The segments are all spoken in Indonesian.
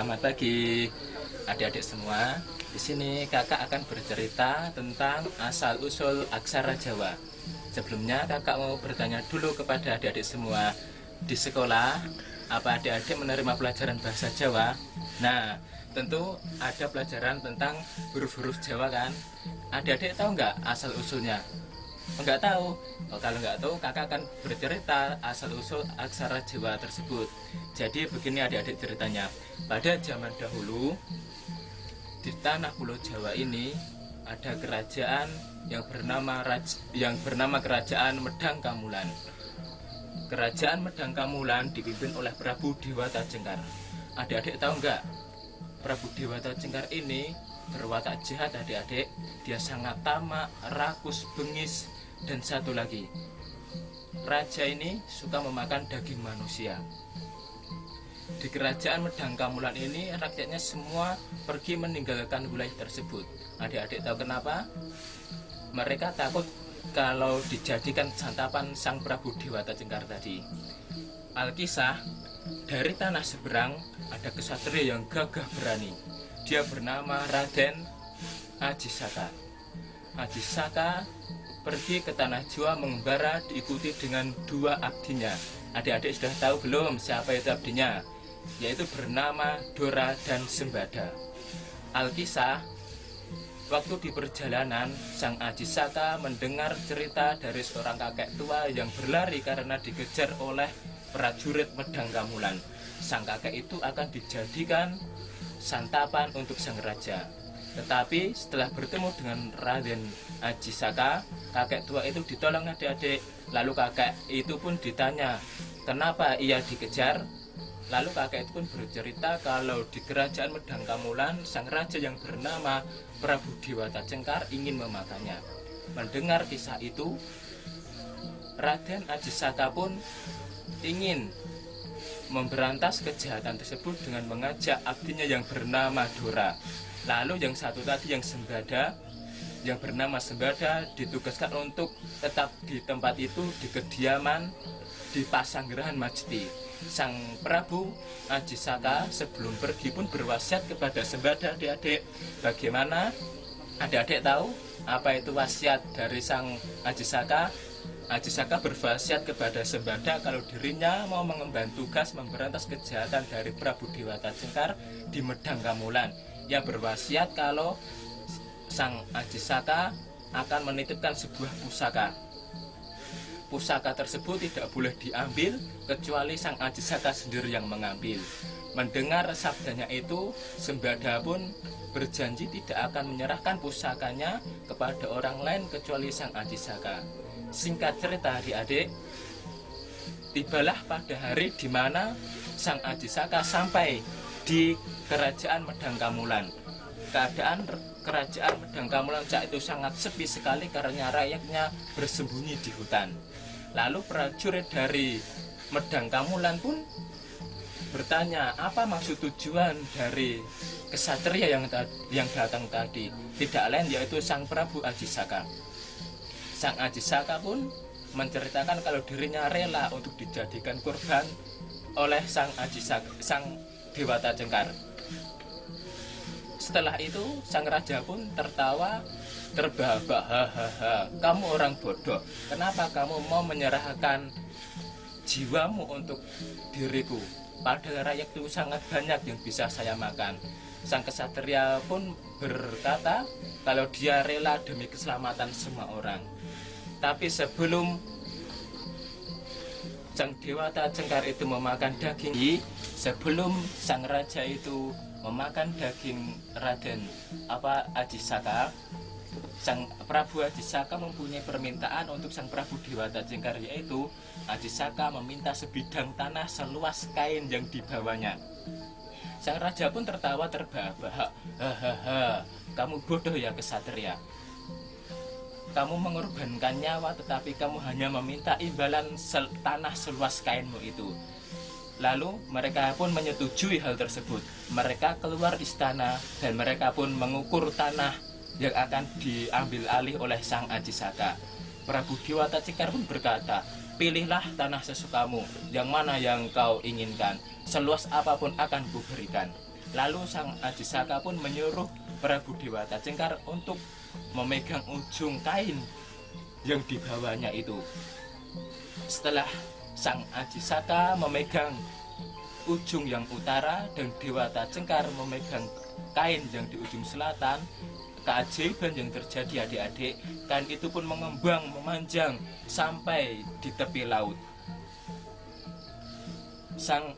Selamat pagi adik-adik semua. Di sini kakak akan bercerita tentang asal-usul aksara Jawa. Sebelumnya kakak mau bertanya dulu kepada adik-adik semua. Di sekolah, apa adik-adik menerima pelajaran bahasa Jawa? Nah, tentu ada pelajaran tentang huruf-huruf Jawa kan? Adik-adik tahu nggak asal-usulnya? Enggak tahu. Kalau nggak tahu, kakak akan bercerita asal-usul aksara Jawa tersebut. Jadi begini adik-adik ceritanya. Pada zaman dahulu, di tanah pulau Jawa ini ada kerajaan yang bernama Kerajaan Medang Kamulan. Kerajaan Medang Kamulan dipimpin oleh Prabu Dewata Cengkar. Adik-adik tahu nggak? Prabu Dewata Cengkar ini berwatak jahat adik-adik. Dia sangat tamak, rakus, bengis, dan satu lagi, raja ini suka memakan daging manusia. Di kerajaan Medang Kamulan ini rakyatnya semua pergi meninggalkan wilayah tersebut. Adik-adik tahu kenapa? Mereka takut kalau dijadikan santapan sang Prabu Dewata Cengkar tadi. Alkisah, dari tanah seberang ada kesatria yang gagah berani. Dia bernama Raden Ajisaka. Ajisaka pergi ke tanah Jawa mengembara diikuti dengan dua abdinya. Adik-adik sudah tahu belum siapa itu abdinya? Yaitu bernama Dora dan Sembada. Alkisah, waktu di perjalanan, sang Ajisaka mendengar cerita dari seorang kakek tua yang berlari karena dikejar oleh prajurit Medang Kamulan. Sang kakek itu akan dijadikan santapan untuk sang raja. Tetapi setelah bertemu dengan Raden Ajisaka, kakek tua itu ditolong adik-adik. Lalu kakek itu pun ditanya kenapa ia dikejar. Lalu kakek itu pun bercerita kalau di kerajaan Medang Kamulan, sang raja yang bernama Prabu Dewata Cengkar ingin memakannya. Mendengar kisah itu, Raden Ajisaka pun ingin memberantas kejahatan tersebut dengan mengajak abdinya yang bernama Dora. Lalu yang satu tadi yang Sembada, yang bernama Sembada ditugaskan untuk tetap di tempat itu, di kediaman di Pasanggerahan Majeti. Sang Prabu Ajisaka sebelum pergi pun berwasiat kepada Sembada adik-adik. Bagaimana? Adik-adik tahu apa itu wasiat dari sang Ajisaka? Ajisaka berwasiat kepada Sembada kalau dirinya mau mengemban tugas memberantas kejahatan dari Prabu Dewata Cengkar di Medang Kamulan. Ia berwasiat kalau sang Ajisaka akan menitipkan sebuah pusaka. Pusaka tersebut tidak boleh diambil kecuali sang Ajisaka sendiri yang mengambil. Mendengar sabdanya itu, Sembada pun berjanji tidak akan menyerahkan pusakanya kepada orang lain kecuali sang Ajisaka. Singkat cerita adik-adik, tibalah pada hari di mana sang Ajisaka sampai di kerajaan Medang Kamulan. Keadaan kerajaan Medang Kamulan saat itu sangat sepi sekali karena rakyatnya bersembunyi di hutan. Lalu prajurit dari Medang Kamulan pun bertanya, apa maksud tujuan dari kesatria yang datang tadi? Tidak lain yaitu sang Prabu Ajisaka. Sang Ajisaka pun menceritakan kalau dirinya rela untuk dijadikan korban oleh sang Dewata Cengkar. Setelah itu sang raja pun tertawa terbahak-bahak. Kamu orang bodoh, kenapa kamu mau menyerahkan jiwamu untuk diriku? Padahal rakyat itu sangat banyak yang bisa saya makan. Sang kesatria pun berkata kalau dia rela demi keselamatan semua orang. Tapi sebelum sang Dewata Cengkar itu memakan daging, sebelum sang raja itu memakan daging Raden Ajisaka, sang Prabu Ajisaka mempunyai permintaan untuk sang Prabu Dewata Cengkar, yaitu Ajisaka meminta sebidang tanah seluas kain yang dibawanya. Sang raja pun tertawa terbahak-bahak. Hahaha, kamu bodoh ya kesatria. Kamu mengorbankan nyawa tetapi kamu hanya meminta imbalan tanah seluas kainmu itu. Lalu mereka pun menyetujui hal tersebut. Mereka keluar istana dan mereka pun mengukur tanah yang akan diambil alih oleh sang Ajisaka. Prabu Dewata Cengkar pun berkata, pilihlah tanah sesukamu, yang mana yang kau inginkan, seluas apapun akan kuberikan. Lalu sang Ajisaka pun menyuruh Prabu Dewata Cengkar untuk memegang ujung kain yang dibawanya itu. Setelah sang Ajisaka memegang ujung yang utara dan Dewata Cengkar memegang kain yang di ujung selatan, keajaiban yang terjadi adik-adik, kain itu pun mengembang memanjang sampai di tepi laut. Sang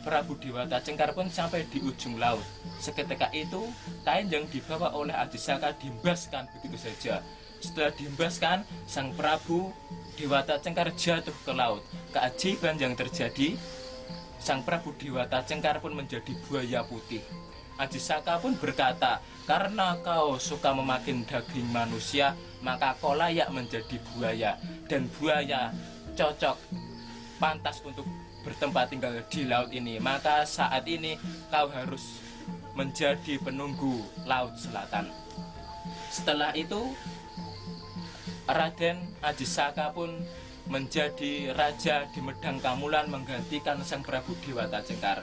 Prabu Dewata Cengkar pun sampai di ujung laut. Seketika itu kain yang dibawa oleh Ajisaka dihembaskan begitu saja. Setelah dihembaskan, sang Prabu Dewata Cengkar jatuh ke laut. Keajaiban yang terjadi, sang Prabu Dewata Cengkar pun menjadi buaya putih. Ajisaka pun berkata, karena kau suka memakan daging manusia, maka kau layak menjadi buaya. Dan buaya cocok, pantas untuk bertempat tinggal di laut ini. Maka saat ini kau harus menjadi penunggu laut selatan. Setelah itu Raden Ajisaka pun menjadi raja di Medang Kamulan menggantikan sang Prabu Dewata Cengkar.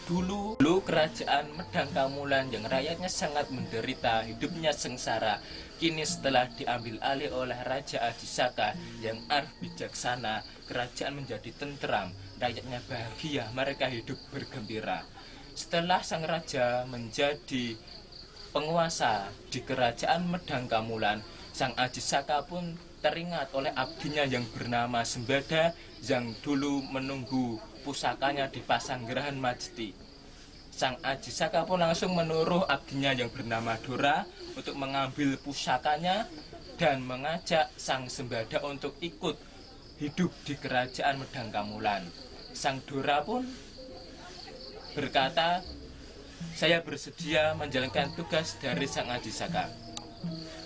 Dulu kerajaan Medang Kamulan yang rakyatnya sangat menderita, hidupnya sengsara, kini setelah diambil alih oleh Raja Ajisaka yang arif bijaksana, kerajaan menjadi tentram, rakyatnya bahagia, mereka hidup bergembira. Setelah sang raja menjadi penguasa di kerajaan Medang Kamulan, sang Ajisaka pun teringat oleh abdinya yang bernama Sembada yang dulu menunggu pusakanya di Pasanggerahan Majeti. Sang Ajisaka pun langsung menuruh abdinya yang bernama Dora untuk mengambil pusakanya dan mengajak sang Sembada untuk ikut hidup di kerajaan Medang Kamulan. Sang Dora pun berkata, saya bersedia menjalankan tugas dari sang Ajisaka.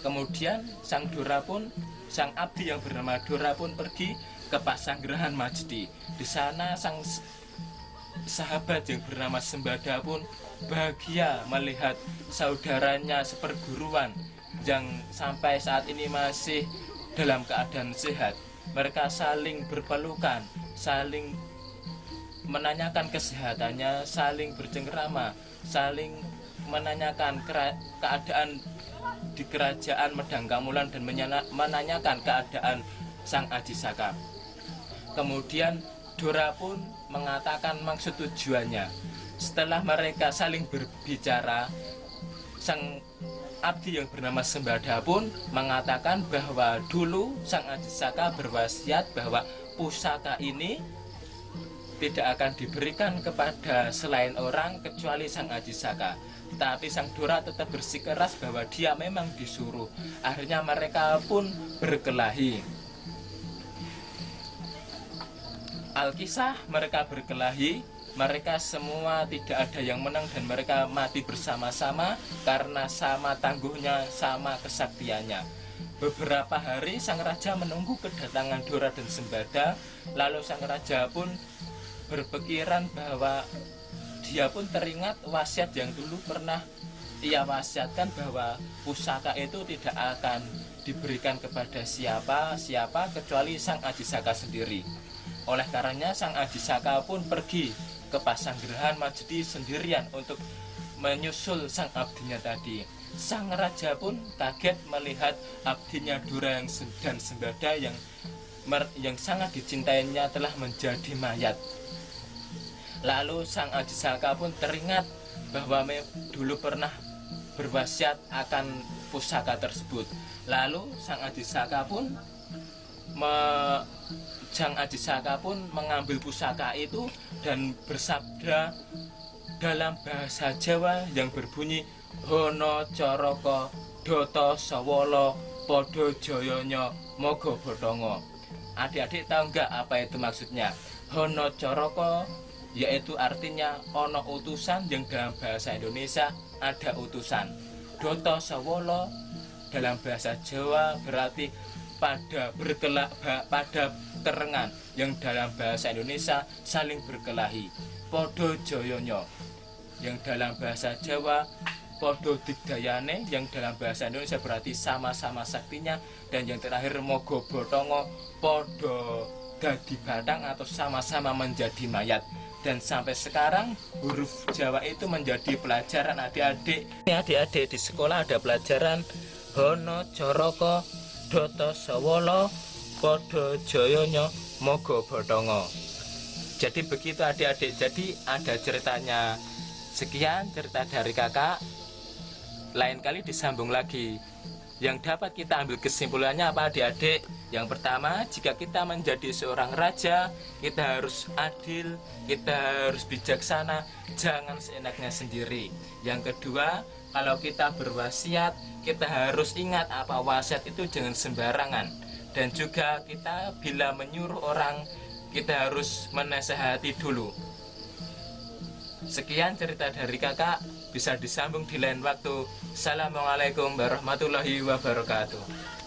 Kemudian sang abdi yang bernama Dora pun pergi ke Pasanggerahan Majeti. Di sana sang sahabat yang bernama Sembada pun bahagia melihat saudaranya seperguruan yang sampai saat ini masih dalam keadaan sehat. Mereka saling berpelukan, saling menanyakan kesehatannya, saling bercengkrama, saling menanyakan keadaan di kerajaan Medang Kamulan dan menanyakan keadaan sang Ajisaka. Kemudian Dora pun mengatakan maksud tujuannya. Setelah mereka saling berbicara, sang abdi yang bernama Sembada pun mengatakan bahwa dulu sang Ajisaka berwasiat bahwa pusaka ini tidak akan diberikan kepada selain orang kecuali sang Ajisaka. Tetapi sang Dora tetap bersikeras bahwa dia memang disuruh. Akhirnya mereka pun berkelahi. Alkisah mereka berkelahi, mereka semua tidak ada yang menang dan mereka mati bersama-sama karena sama tangguhnya, sama kesaktiannya. Beberapa hari sang raja menunggu kedatangan Dora dan Sembada. Lalu sang raja pun berpikiran bahwa dia pun teringat wasiat yang dulu pernah ia wasiatkan bahwa pusaka itu tidak akan diberikan kepada siapa kecuali sang Ajisaka sendiri. Oleh karenanya sang Ajisaka pun pergi ke Pasanggerahan Majeti sendirian untuk menyusul sang abdinya tadi. Sang raja pun kaget melihat abdinya Dora dan Sembada yang sangat dicintainya telah menjadi mayat. Lalu sang Ajisaka pun teringat bahwa dulu pernah berwasiat akan pusaka tersebut. Lalu sang Ajisaka pun mengambil pusaka itu dan bersabda dalam bahasa Jawa yang berbunyi Hono Coroko Doto Sawolo Podo Joyonyo Mogo Bodongo. Adik-adik tahu nggak apa itu maksudnya? Hono Coroko yaitu artinya ono utusan, yang dalam bahasa Indonesia ada utusan. Doto Sawolo dalam bahasa Jawa berarti pada kerengan, yang dalam bahasa Indonesia saling berkelahi. Podo Joyonyo yang dalam bahasa Jawa Podo Digdayane, yang dalam bahasa Indonesia berarti sama-sama saktinya. Dan yang terakhir Mogo Botongo Podo dadi batang atau sama-sama menjadi mayat. Dan sampai sekarang huruf Jawa itu menjadi pelajaran adik-adik. Adik-adik di sekolah ada pelajaran Hono Coroko Doto Sawolo Podo Joyonyo Mogo Bodongo. Jadi begitu adik-adik. Jadi ada ceritanya. Sekian cerita dari kakak. Lain kali disambung lagi. Yang dapat kita ambil kesimpulannya apa adik-adik? Yang pertama, jika kita menjadi seorang raja, kita harus adil, kita harus bijaksana, jangan seenaknya sendiri. Yang kedua, kalau kita berwasiat, kita harus ingat apa wasiat itu jangan sembarangan. Dan juga kita bila menyuruh orang, kita harus menasehati dulu. Sekian cerita dari kakak, bisa disambung di lain waktu. Assalamualaikum warahmatullahi wabarakatuh.